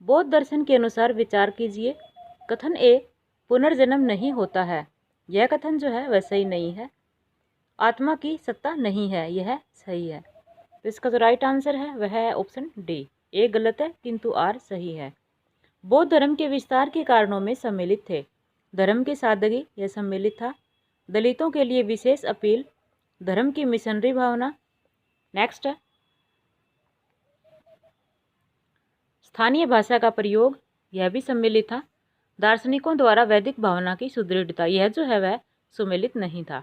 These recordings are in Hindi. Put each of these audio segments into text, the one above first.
बौद्ध दर्शन के अनुसार विचार कीजिए। कथन ए, पुनर्जन्म नहीं होता है, यह कथन जो है वह सही नहीं है। आत्मा की सत्ता नहीं है, यह सही है। तो इसका जो राइट आंसर है वह है ऑप्शन डी। ए गलत है किंतु आर सही है। बौद्ध धर्म के विस्तार के कारणों में सम्मिलित थे। धर्म की सादगी यह सम्मिलित था। दलितों के लिए विशेष अपील, धर्म की मिशनरी भावना। नेक्स्ट है स्थानीय भाषा का प्रयोग, यह भी सम्मिलित था। दार्शनिकों द्वारा वैदिक भावना की सुदृढ़ता, यह जो है वह सम्मिलित नहीं था।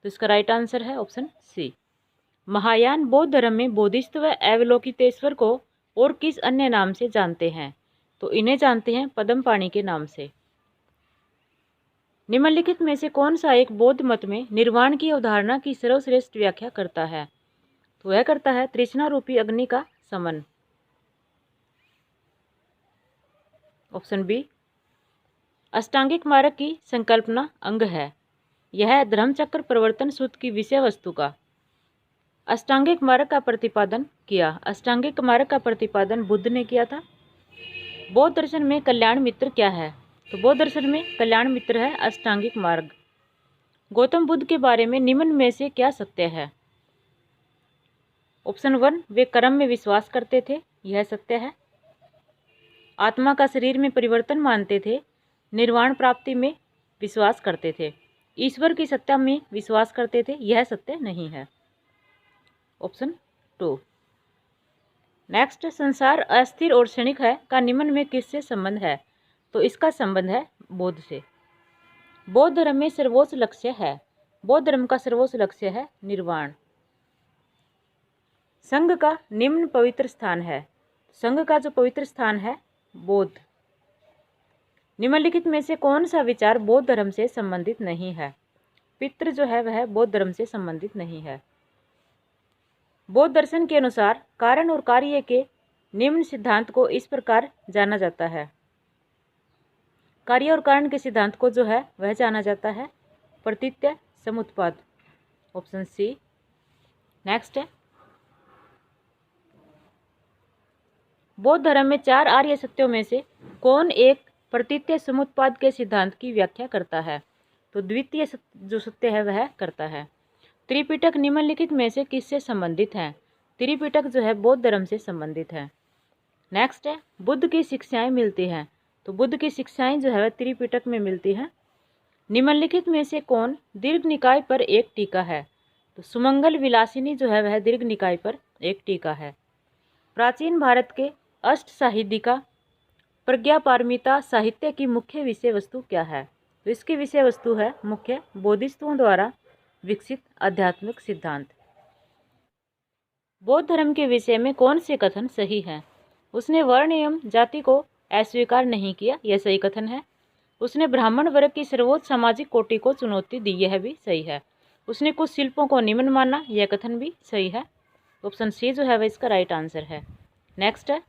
तो इसका राइट आंसर है ऑप्शन सी। महायान बौद्ध धर्म में बोधिसत्व व अवलोकितेश्वर को और किस अन्य नाम से जानते हैं? तो इन्हें जानते हैं पद्मपाणि के नाम से। निम्नलिखित में से कौन सा एक बौद्ध मत में निर्वाण की अवधारणा की सर्वश्रेष्ठ व्याख्या करता है? तो वह करता है तृष्णा रूपी अग्नि का समन। Option B. अष्टांगिक मार्ग की संकल्पना अंग है, यह धर्मचक्र प्रवर्तन सूत्र की विषय वस्तु का अष्टांगिक मार्ग का प्रतिपादन किया। अष्टांगिक मार्ग का प्रतिपादन बुद्ध ने किया था। बौद्ध दर्शन में कल्याण मित्र क्या है? तो बौद्ध दर्शन में कल्याण मित्र है अष्टांगिक मार्ग। गौतम बुद्ध के बारे में निम्न में से क्या सत्य है? ऑप्शन 1, वे कर्म में विश्वास करते थे, यह सत्य है। आत्मा का शरीर में परिवर्तन मानते थे, निर्वाण प्राप्ति में विश्वास करते थे, ईश्वर की सत्ता में विश्वास करते थे, यह सत्य नहीं है। ऑप्शन 2। नेक्स्ट, संसार अस्थिर और क्षणिक है का निम्न में किससे संबंध है? तो इसका संबंध है बौद्ध से। बौद्ध धर्म में सर्वोच्च लक्ष्य है, बौद्ध धर्म का सर्वोच्च लक्ष्य है निर्वाण। संघ का निम्न पवित्र स्थान है, संघ का जो पवित्र स्थान है बौद्ध। निम्नलिखित में से कौन सा विचार बौद्ध धर्म से संबंधित नहीं है? पितृ जो है वह बौद्ध धर्म से संबंधित नहीं है। बौद्ध दर्शन के अनुसार कारण और कार्य के निम्न सिद्धांत को इस प्रकार जाना जाता है। कार्य और कारण के सिद्धांत को जो है वह जाना जाता है प्रतीत्य समुत्पाद। Option C. नेक्स्ट है बौद्ध धर्म में 4 आर्य सत्यों में से कौन एक प्रतीत्य समुत्पाद के सिद्धांत की व्याख्या करता है? तो द्वितीय जो सत्य है वह करता है। त्रिपिटक निम्नलिखित में से किससे संबंधित है? त्रिपिटक जो है बौद्ध धर्म से संबंधित है। नेक्स्ट है बुद्ध की शिक्षाएं मिलती हैं, तो बुद्ध की शिक्षाएं जो है त्रिपिटक में मिलती हैं। निम्नलिखित में से कौन दीर्घ निकाय पर एक टीका है? तो सुमंगल विलासिनी जो है वह दीर्घ निकाय पर एक टीका है। प्राचीन भारत के अष्ट साहित्यिका प्रज्ञा पारमिता साहित्य की मुख्य विषय वस्तु क्या है? तो इसकी विषय वस्तु है मुख्य बोधिसत्वों द्वारा विकसित आध्यात्मिक सिद्धांत। बौद्ध धर्म के विषय में कौन से कथन सही है? उसने वर्ण एवं जाति को अस्वीकार नहीं किया, यह सही कथन है। उसने ब्राह्मण वर्ग की सर्वोच्च सामाजिक कोटि को चुनौती दी, यह भी सही है। उसने कुछ शिल्पों को निम्न माना, यह कथन भी सही है। ऑप्शन सी जो है वह इसका राइट आंसर है। नेक्स्ट है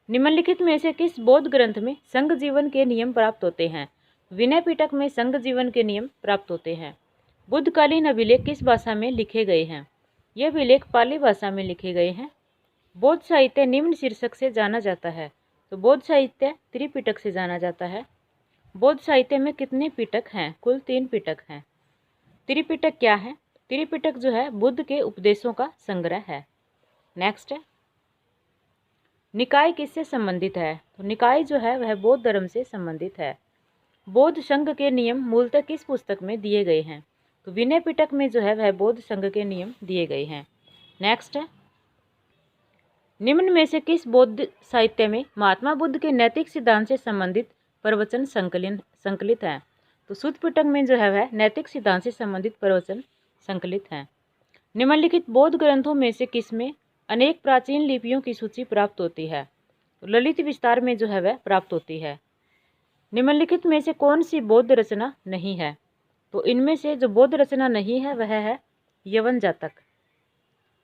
निम्नलिखित में से किस बौद्ध ग्रंथ में संघ जीवन के नियम प्राप्त होते हैं? विनय पिटक में संघ जीवन के नियम प्राप्त होते हैं। बुद्धकालीन अभिलेख किस भाषा में लिखे गए हैं? यह अभिलेख पाली भाषा में लिखे गए हैं। बौद्ध साहित्य निम्न शीर्षक से जाना जाता है, तो बौद्ध साहित्य त्रिपिटक से जाना जाता है। बौद्ध साहित्य में कितने पिटक हैं? कुल 3 पिटक हैं। त्रिपिटक क्या है? त्रिपिटक जो है बुद्ध के उपदेशों का संग्रह है। नेक्स्ट है निकाय किससे संबंधित है? तो निकाय जो है वह बौद्ध धर्म से संबंधित है। बौद्ध संघ के नियम मूलतः किस पुस्तक में दिए गए हैं? तो विनय पिटक में जो है वह बौद्ध संघ के नियम दिए गए हैं। नेक्स्ट है निम्न में से किस बौद्ध साहित्य में महात्मा बुद्ध के नैतिक सिद्धांत से संबंधित प्रवचन संकलित हैं? तो सुत्त पिटक में जो है वह नैतिक सिद्धांत से संबंधित प्रवचन संकलित हैं। निम्नलिखित बौद्ध ग्रंथों में से किसमें अनेक प्राचीन लिपियों की सूची प्राप्त होती है? तो ललित विस्तार में जो है वह प्राप्त होती है। निम्नलिखित में से कौन सी बौद्ध रचना नहीं है? तो इनमें से जो बौद्ध रचना नहीं है वह है यवन जातक।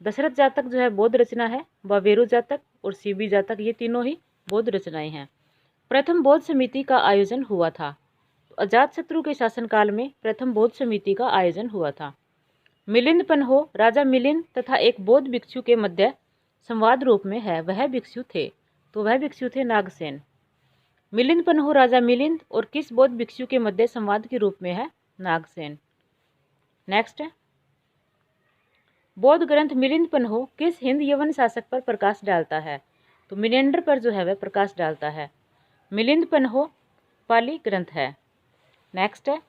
दशरथ जातक जो है बौद्ध रचना है, बाबेरू जातक और सीबी जातक, ये तीनों ही बौद्ध रचनाएं हैं। प्रथम बौद्ध समिति का आयोजन हुआ था, तो अजातशत्रु के शासनकाल में प्रथम बौद्ध समिति का आयोजन हुआ था। मिलिंद पन्हो राजा मिलिंद तथा एक बौद्ध भिक्षु के मध्य संवाद रूप में है, वह भिक्षु थे। तो वह भिक्षु थे नागसेन। मिलिंद पन्हु राजा मिलिंद और किस बौद्ध भिक्षु के मध्य संवाद के रूप में है? नागसेन। नेक्स्ट है, बौद्ध ग्रंथ मिलिंद पन्हु किस हिंद यवन शासक पर प्रकाश डालता है? तो मिनेंडर पर जो है वह प्रकाश डालता है। मिलिंद पन्हु पाली ग्रंथ है। नेक्स्ट है,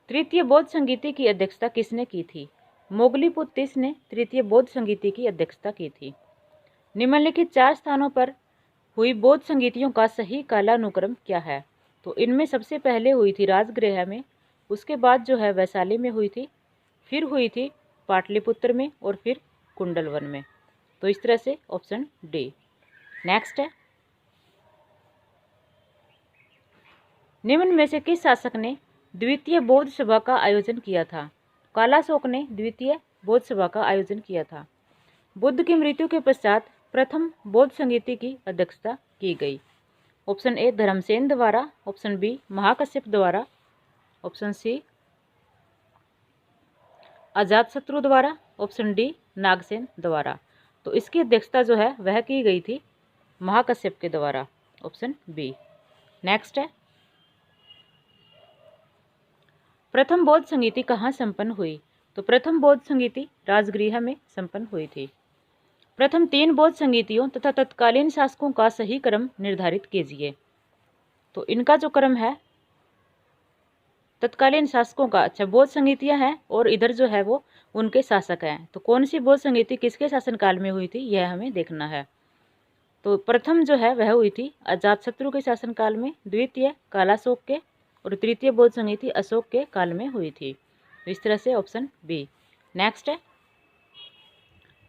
तृतीय बौद्ध संगीति की अध्यक्षता किसने की थी? मोगलीपुत्र तीस ने तृतीय बौद्ध संगीति की अध्यक्षता की थी। निम्नलिखित 4 स्थानों पर हुई बौद्ध संगीतियों का सही कालानुक्रम क्या है? तो इनमें सबसे पहले हुई थी राजगृह में, उसके बाद जो है वैशाली में हुई थी, फिर हुई थी पाटलिपुत्र में और फिर कुंडलवन में। तो इस तरह से ऑप्शन डी। नेक्स्ट है, निम्न में से किस शासक ने द्वितीय बौद्ध सभा का आयोजन किया था? कालाशोक ने द्वितीय बौद्ध सभा का आयोजन किया था। बुद्ध की मृत्यु के पश्चात प्रथम बौद्ध संगीति की अध्यक्षता की गई। ऑप्शन ए धर्मसेन द्वारा, ऑप्शन बी महाकश्यप द्वारा, ऑप्शन सी अजातशत्रु द्वारा, ऑप्शन डी नागसेन द्वारा। तो इसकी अध्यक्षता जो है वह की गई थी महाकश्यप के द्वारा, ऑप्शन बी। नेक्स्ट है, प्रथम बौद्ध संगीति कहाँ संपन्न हुई? तो प्रथम बौद्ध संगीति राजगृह में संपन्न हुई थी। प्रथम 3 बौद्ध संगीतियों तथा तत्कालीन शासकों का सही क्रम निर्धारित कीजिए। तो इनका जो क्रम है तत्कालीन शासकों का, अच्छा बौद्ध संगीतियां हैं और इधर जो है वो उनके शासक हैं। तो कौन सी बौद्ध संगीति किसके शासनकाल में हुई थी यह हमें देखना है। तो प्रथम जो है वह हुई थी अजातशत्रु के शासनकाल में, द्वितीय कालाशोक के और तृतीय बौद्ध संगीति अशोक के काल में हुई थी। तो इस तरह से ऑप्शन बी। नेक्स्ट है,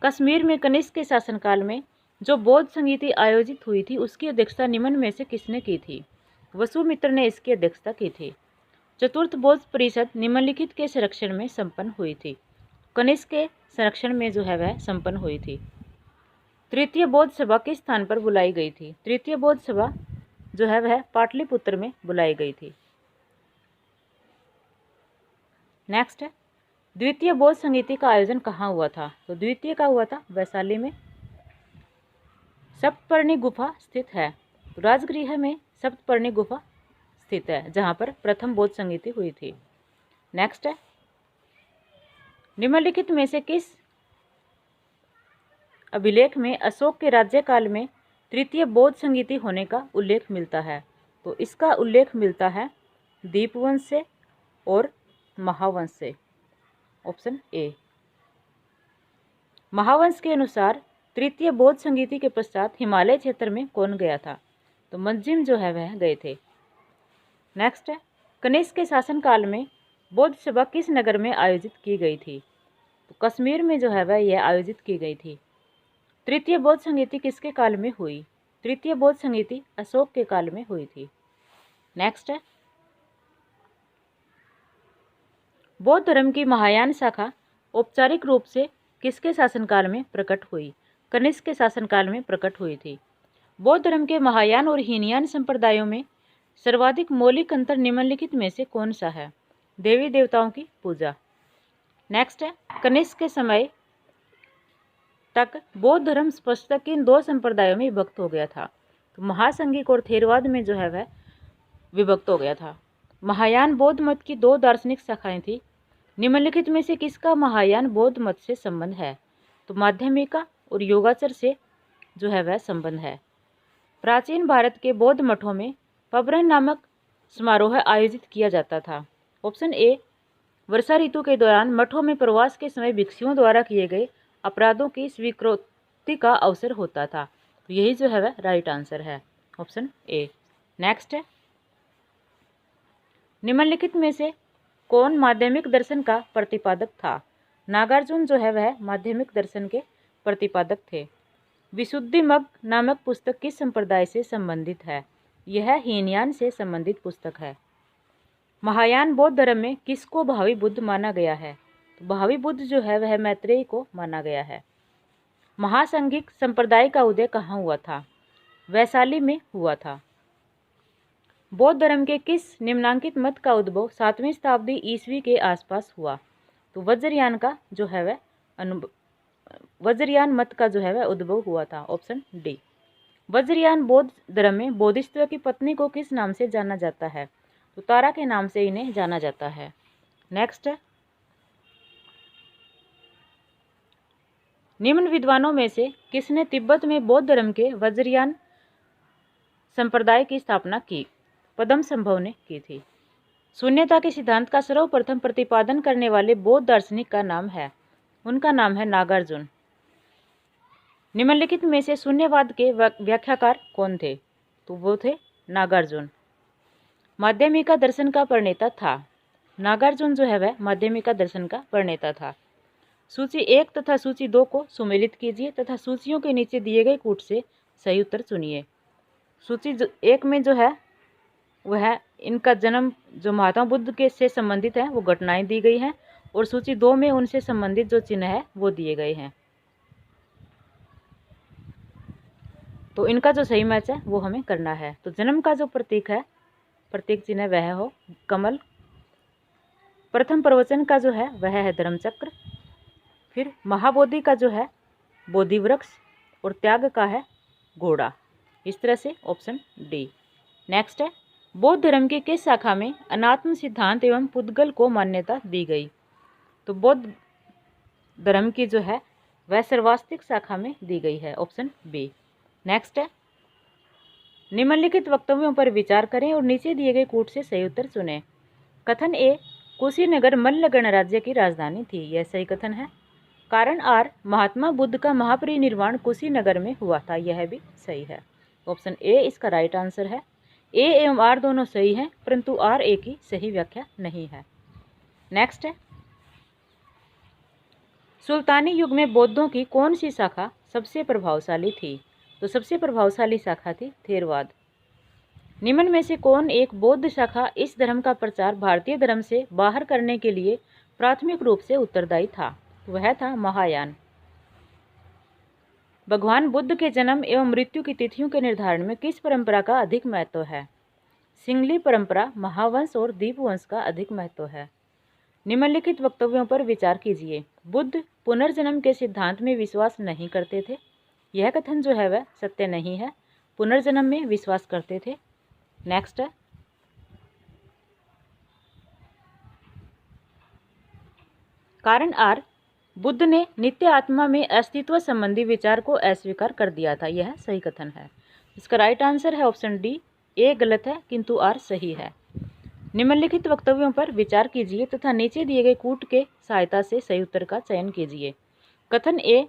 कश्मीर में कनिष्क के शासनकाल में जो बौद्ध संगीति आयोजित हुई थी उसकी अध्यक्षता निम्न में से किसने की थी? वसुमित्र ने इसकी अध्यक्षता की थी। चतुर्थ बौद्ध परिषद निम्नलिखित के संरक्षण में संपन्न हुई थी। कनिष्क के संरक्षण में जो है वह संपन्न हुई थी। तृतीय बौद्ध सभा किस स्थान पर बुलाई गई थी? तृतीय बौद्ध सभा जो है वह पाटलिपुत्र में बुलाई गई थी। नेक्स्ट है, द्वितीय बौद्ध संगीति का आयोजन कहाँ हुआ था? तो द्वितीय का हुआ था वैशाली में। सप्तपर्णी गुफा स्थित है। तो राजगृह में सप्तपर्णी गुफा स्थित है जहाँ पर प्रथम बौद्ध संगीति हुई थी। नेक्स्ट है, निम्नलिखित में से किस अभिलेख में अशोक के राज्यकाल में तृतीय बौद्ध संगीति होने का उल्लेख मिलता है? तो इसका उल्लेख मिलता है दीपवंश से और महावंश से, ऑप्शन ए। महावंश के अनुसार तृतीय बौद्ध संगीति के पश्चात हिमालय क्षेत्र में कौन गया था? तो मंजिम जो है वह गए थे। नेक्स्ट है, कनिष्क के शासनकाल में बौद्ध सभा किस नगर में आयोजित की गई थी? तो कश्मीर में जो है वह यह आयोजित की गई थी। तृतीय बौद्ध संगीति किसके काल में हुई? तृतीय बौद्ध संगीति अशोक के काल में हुई थी। नेक्स्ट है, बौद्ध धर्म की महायान शाखा औपचारिक रूप से किसके शासनकाल में प्रकट हुई? कनिष्क के शासनकाल में प्रकट हुई थी। बौद्ध धर्म के महायान और हीनयान संप्रदायों में सर्वाधिक मौलिक अंतर निम्नलिखित में से कौन सा है? देवी देवताओं की पूजा। नेक्स्ट है, कनिष्क के समय तक बौद्ध धर्म स्पष्टतः किन 2 संप्रदायों में विभक्त हो गया था? तो महासंघिक और थेरवाद में जो है वह विभक्त हो गया था। महायान बौद्ध मत की 2 दार्शनिक शाखाएं थी। निम्नलिखित में से किसका महायान बौद्ध मत से संबंध है? तो माध्यमिका और योगाचर से जो है वह संबंध है। प्राचीन भारत के बौद्ध मठों में पबरन नामक समारोह आयोजित किया जाता था। ऑप्शन ए, वर्षा ऋतु के दौरान मठों में प्रवास के समय भिक्षुओं द्वारा किए गए अपराधों की स्वीकृति का अवसर होता था। तो यही जो है वह राइट आंसर है, ऑप्शन ए। नेक्स्ट है, निम्नलिखित में से कौन माध्यमिक दर्शन का प्रतिपादक था? नागार्जुन जो है वह माध्यमिक दर्शन के प्रतिपादक थे। विशुद्धिमग्ग नामक पुस्तक किस संप्रदाय से संबंधित है? यह हीनयान से संबंधित पुस्तक है। महायान बौद्ध धर्म में किसको भावी बुद्ध माना गया है? तो भावी बुद्ध जो है वह मैत्रेय को माना गया है। महासंघिक संप्रदाय का उदय कहाँ हुआ था? वैशाली में हुआ था। बौद्ध धर्म के किस निम्नांकित मत का उद्भव 7वीं शताब्दी ईस्वी के आसपास हुआ? तो वज्रयान का जो है वह वज्रयान मत का जो है वह उद्भव हुआ था। Option D. वज्रयान बौद्ध धर्म में बोधिसत्व की पत्नी को किस नाम से जाना जाता है? तो तारा के नाम से इन्हें जाना जाता है। नेक्स्ट है, निम्न विद्वानों में से किसने तिब्बत में बौद्ध धर्म के वज्रयान संप्रदाय की स्थापना की? पद्म संभव ने की थी। शून्यता के सिद्धांत का सर्वप्रथम प्रतिपादन करने वाले बौद्ध दार्शनिक का नाम है, उनका नाम है नागार्जुन। निम्नलिखित में से शून्यवाद के व्याख्याकार कौन थे? तो वो थे नागार्जुन। माध्यमिका दर्शन का प्रणेता था। नागार्जुन जो है वह माध्यमिका दर्शन का प्रणेता था। सूची 1 तथा सूची 2 को सुमेलित कीजिए तथा सूचियों के नीचे दिए गए कूट से सही उत्तर चुनिए। सूची 1 में जो है वह इनका जन्म जो महात्मा बुद्ध के से संबंधित है वो घटनाएं दी गई हैं, और सूची 2 में उनसे संबंधित जो चिन्ह है वो दिए गए हैं। तो इनका जो सही मैच है वो हमें करना है। तो जन्म का जो प्रतीक है, प्रतीक चिन्ह वह हो कमल। प्रथम प्रवचन का जो है वह है धर्मचक्र। फिर महाबोधि का जो है बोधि वृक्ष, और त्याग का है घोड़ा। इस तरह से ऑप्शन डी। नेक्स्ट है, बौद्ध धर्म की किस शाखा में अनात्म सिद्धांत एवं पुद्गल को मान्यता दी गई? तो बौद्ध धर्म की जो है वह सर्वास्तिक शाखा में दी गई है। Option B. नेक्स्ट है, निम्नलिखित वक्तव्यों पर विचार करें और नीचे दिए गए कूट से सही उत्तर चुनें। कथन ए, कुशीनगर मल्ल गणराज्य की राजधानी थी। यह सही कथन है। कारण आर, महात्मा बुद्ध का महापरिनिर्वाण कुशीनगर में हुआ था। यह भी सही है। ऑप्शन ए इसका राइट आंसर है। ए एवं आर दोनों सही हैं, परंतु आर ए की सही व्याख्या नहीं है। नेक्स्ट है, सुल्तानी युग में बौद्धों की कौन सी शाखा सबसे प्रभावशाली थी? तो सबसे प्रभावशाली शाखा थी थेरवाद। निम्न में से कौन एक बौद्ध शाखा इस धर्म का प्रचार भारतीय धर्म से बाहर करने के लिए प्राथमिक रूप से उत्तरदायी था? वह था महायान। भगवान बुद्ध के जन्म एवं मृत्यु की तिथियों के निर्धारण में किस परंपरा का अधिक महत्व है? सिंगली परंपरा, महावंश और दीपवंश का अधिक महत्व है। निम्नलिखित वक्तव्यों पर विचार कीजिए। बुद्ध पुनर्जन्म के सिद्धांत में विश्वास नहीं करते थे। यह कथन जो है वह सत्य नहीं है। पुनर्जन्म में विश्वास करते थे। नेक्स्ट है, कारण आर, बुद्ध ने नित्य आत्मा में अस्तित्व संबंधी विचार को अस्वीकार कर दिया था। यह सही कथन है। इसका राइट आंसर है ऑप्शन डी। ए गलत है किंतु आर सही है। निम्नलिखित वक्तव्यों पर विचार कीजिए तथा नीचे दिए गए कूट के सहायता से सही उत्तर का चयन कीजिए। कथन ए,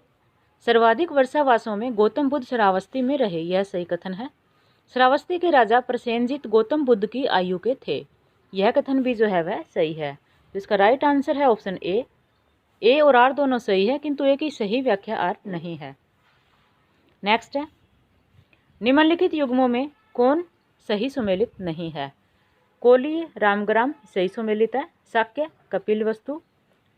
सर्वाधिक वर्षावासों में गौतम बुद्ध श्रावस्ती में रहे। यह सही कथन है। श्रावस्ती के राजा प्रसेनजित गौतम बुद्ध की आयु के थे। यह कथन भी जो है वह सही है। तो इसका राइट आंसर है ऑप्शन ए। ए और आर दोनों सही है, किंतु ए की सही व्याख्या आर नहीं है। नेक्स्ट है, निम्नलिखित युग्मों में कौन सही सुमेलित नहीं है? कोली रामग्राम सही सुमेलित है। शाक्य कपिल वस्तु,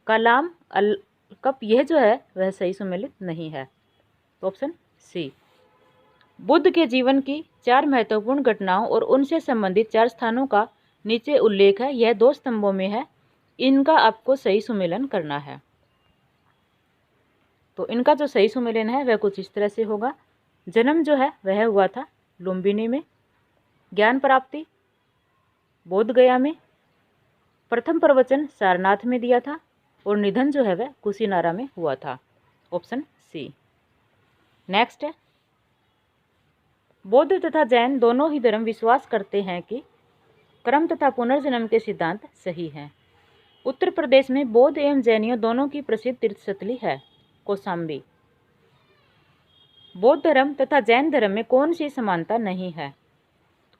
कलाम अलकप यह जो है वह सही सुमेलित नहीं है। तो ऑप्शन सी। बुद्ध के जीवन की 4 महत्वपूर्ण घटनाओं और उनसे संबंधित 4 स्थानों का नीचे उल्लेख है। यह 2 स्तंभों में है। इनका आपको सही सुमेलन करना है। तो इनका जो सही सुमेलन है वह कुछ इस तरह से होगा। जन्म जो है वह हुआ था लुम्बिनी में। ज्ञान प्राप्ति बोध गया में। प्रथम प्रवचन सारनाथ में दिया था, और निधन जो है वह कुशीनारा में हुआ था। Option C. नेक्स्ट है, बौद्ध तथा जैन दोनों ही धर्म विश्वास करते हैं कि कर्म तथा पुनर्जन्म के सिद्धांत सही हैं। उत्तर प्रदेश में बौद्ध एवं जैनियों दोनों की प्रसिद्ध तीर्थस्थली है कौशाम्बी। बौद्ध धर्म तथा जैन धर्म में कौन सी समानता नहीं है?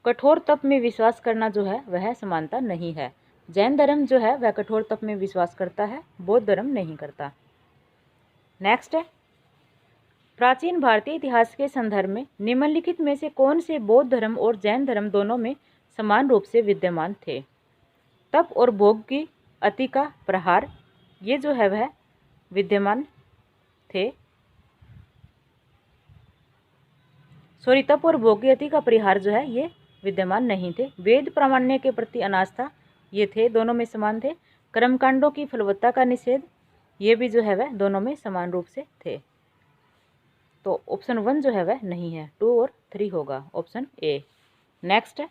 कठोर तप में विश्वास करना जो है वह समानता नहीं है। जैन धर्म जो है वह कठोर तप में विश्वास करता है, बौद्ध धर्म नहीं करता। नेक्स्ट है, प्राचीन भारतीय इतिहास के संदर्भ में निम्नलिखित में से कौन से बौद्ध धर्म और जैन धर्म दोनों में समान रूप से विद्यमान थे? तप और भोग की अति का प्रहार ये जो है वह विद्यमान थे। तप और भोग की अति का परिहार जो है ये विद्यमान नहीं थे। वेद प्रामाण्य के प्रति अनास्था ये थे, दोनों में समान थे। कर्मकांडों की फलवत्ता का निषेध ये भी जो है वह दोनों में समान रूप से थे। तो ऑप्शन 1 जो है वह नहीं है, 2 और 3 होगा, ऑप्शन ए। नेक्स्ट है,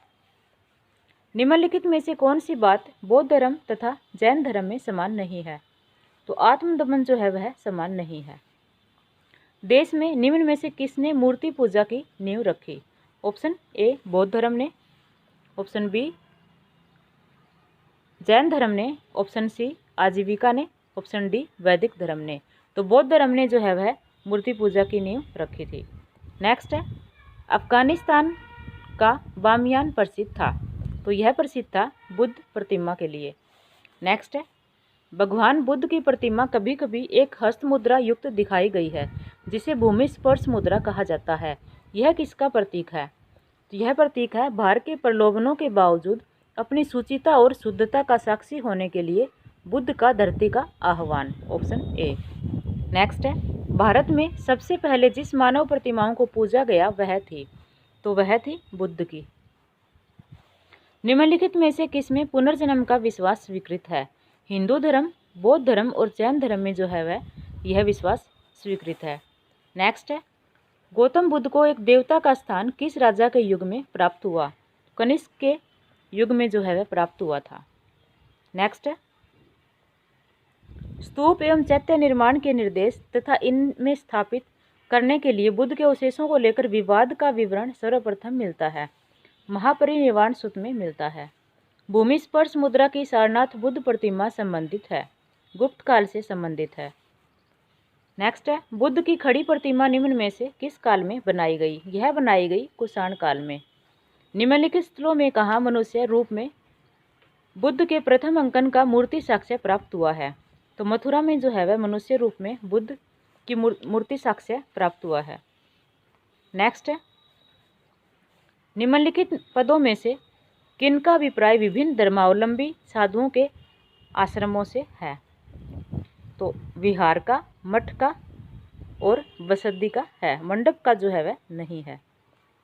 निम्नलिखित में से कौन सी बात बौद्ध धर्म तथा जैन धर्म में समान नहीं है? तो आत्मदमन जो है वह समान नहीं है। देश में निम्न में से किसने मूर्ति पूजा की नींव रखी? ऑप्शन ए बौद्ध धर्म ने, ऑप्शन बी जैन धर्म ने, ऑप्शन सी आजीविका ने, ऑप्शन डी वैदिक धर्म ने। तो बौद्ध धर्म ने जो है वह मूर्ति पूजा की नींव रखी थी। नेक्स्ट है, अफगानिस्तान का बामियान प्रसिद्ध था? तो यह प्रसिद्ध था बुद्ध प्रतिमा के लिए। नेक्स्ट है, भगवान बुद्ध की प्रतिमा कभी कभी एक हस्त मुद्रा युक्त दिखाई गई है जिसे भूमि स्पर्श मुद्रा कहा जाता है। यह किसका प्रतीक है? तो यह प्रतीक है भार के प्रलोभनों के बावजूद अपनी सुचिता और शुद्धता का साक्षी होने के लिए बुद्ध का धरती का आह्वान, ऑप्शन ए। नेक्स्ट है, भारत में सबसे पहले जिस मानव प्रतिमाओं को पूजा गया वह थी? तो वह थी बुद्ध की। निम्नलिखित में से किसमें पुनर्जन्म का विश्वास स्वीकृत है? हिंदू धर्म, बौद्ध धर्म और जैन धर्म में जो है वह यह विश्वास स्वीकृत है। नेक्स्ट है, गौतम बुद्ध को एक देवता का स्थान किस राजा के युग में प्राप्त हुआ? कनिष्क के युग में जो है वह प्राप्त हुआ था। नेक्स्ट है, स्तूप एवं चैत्य निर्माण के निर्देश तथा इनमें स्थापित करने के लिए बुद्ध के अवशेषों को लेकर विवाद का विवरण सर्वप्रथम मिलता है? महापरिनिर्वाण सूत्र में मिलता है। भूमि स्पर्श मुद्रा की सारनाथ बुद्ध प्रतिमा संबंधित है? गुप्त काल से संबंधित है। नेक्स्ट है, बुद्ध की खड़ी प्रतिमा निम्न में से किस काल में बनाई गई? यह बनाई गई कुषाण काल में। निम्नलिखित स्थलों में कहाँ मनुष्य रूप में बुद्ध के प्रथम अंकन का मूर्ति साक्ष्य प्राप्त हुआ है? तो मथुरा में जो है वह मनुष्य रूप में बुद्ध की मूर्ति साक्ष्य प्राप्त हुआ है। नेक्स्ट है, निम्नलिखित पदों में से किनका अभिप्राय विभिन्न धर्मावलंबी साधुओं के आश्रमों से है? तो विहार का, मठ का और बसद्दी का है। मंडप का जो है वह नहीं है,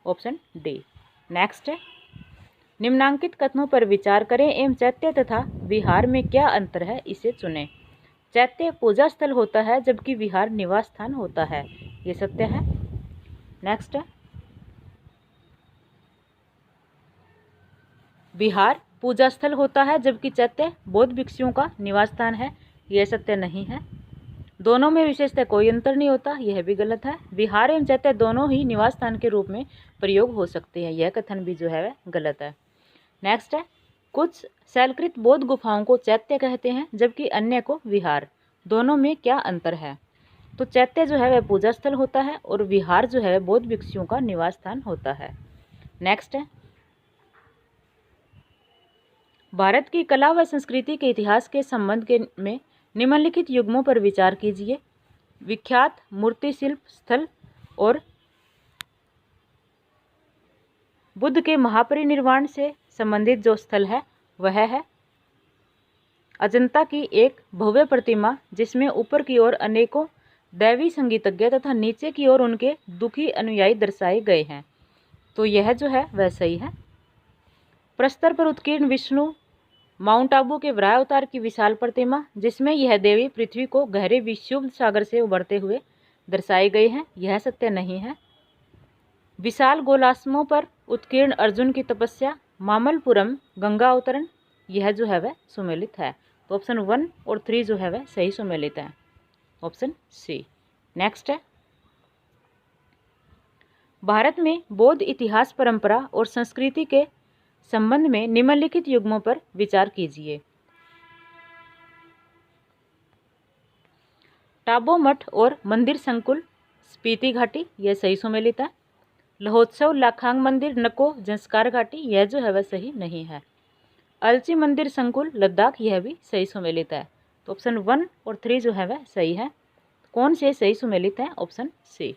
ऑप्शन डी। नेक्स्ट है, निम्नांकित कथनों पर विचार करें एवं चैत्य तथा विहार में क्या अंतर है इसे चुनें। चैत्य पूजा स्थल होता है जबकि विहार निवास स्थान होता है, ये सत्य है। नेक्स्ट है, विहार पूजा स्थल होता है जबकि चैत्य बौद्ध भिक्षुओं का निवास स्थान है, यह सत्य नहीं है। दोनों में विशेषतः कोई अंतर नहीं होता, यह भी गलत है। विहार एवं चैत्य दोनों ही निवास स्थान के रूप में प्रयोग हो सकते हैं, यह कथन भी जो है वह गलत है। नेक्स्ट है, कुछ शैलकृत बौद्ध गुफाओं को चैत्य कहते हैं जबकि अन्य को विहार, दोनों में क्या अंतर है? तो चैत्य जो है वह पूजा स्थल होता है और विहार जो है बौद्ध भिक्षुओं का निवास स्थान होता है। नेक्स्ट है, भारत की कला व संस्कृति के इतिहास के संबंध में निम्नलिखित युग्मों पर विचार कीजिए। विख्यात मूर्ति शिल्प स्थल और बुद्ध के महापरिनिर्वाण से संबंधित जो स्थल है वह है अजंता की एक भव्य प्रतिमा जिसमें ऊपर की ओर अनेकों दैवी संगीतज्ञ तथा नीचे की ओर उनके दुखी अनुयायी दर्शाए गए हैं। तो यह जो है वह सही है। प्रस्तर पर उत्कीर्ण विष्णु माउंट आबू के वराह अवतार की विशाल प्रतिमा जिसमें यह देवी पृथ्वी को गहरे विक्षुब्ध सागर से उभरते हुए दर्शाए गए हैं, यह सत्य नहीं है। विशाल गोलाश्मों पर उत्कीर्ण अर्जुन की तपस्या मामल्लपुरम गंगा अवतरण, यह जो है वह सुमेलित है। तो ऑप्शन 1 और 3 जो है वह सही सुमेलित है, ऑप्शन सी। नेक्स्ट है, भारत में बौद्ध इतिहास, परंपरा और संस्कृति के संबंध में निम्नलिखित युग्मों पर विचार कीजिए। टाबो मठ और मंदिर संकुल स्पीति घाटी, यह सही सुमेलित है। लहोत्सव लाखांग मंदिर नको जंस्कार घाटी, यह जो है वह सही नहीं है। अलची मंदिर संकुल लद्दाख, यह भी सही सुमेलित है। तो ऑप्शन 1 और 3 जो है वह सही है। कौन से सही सुमेलित है? ऑप्शन सी।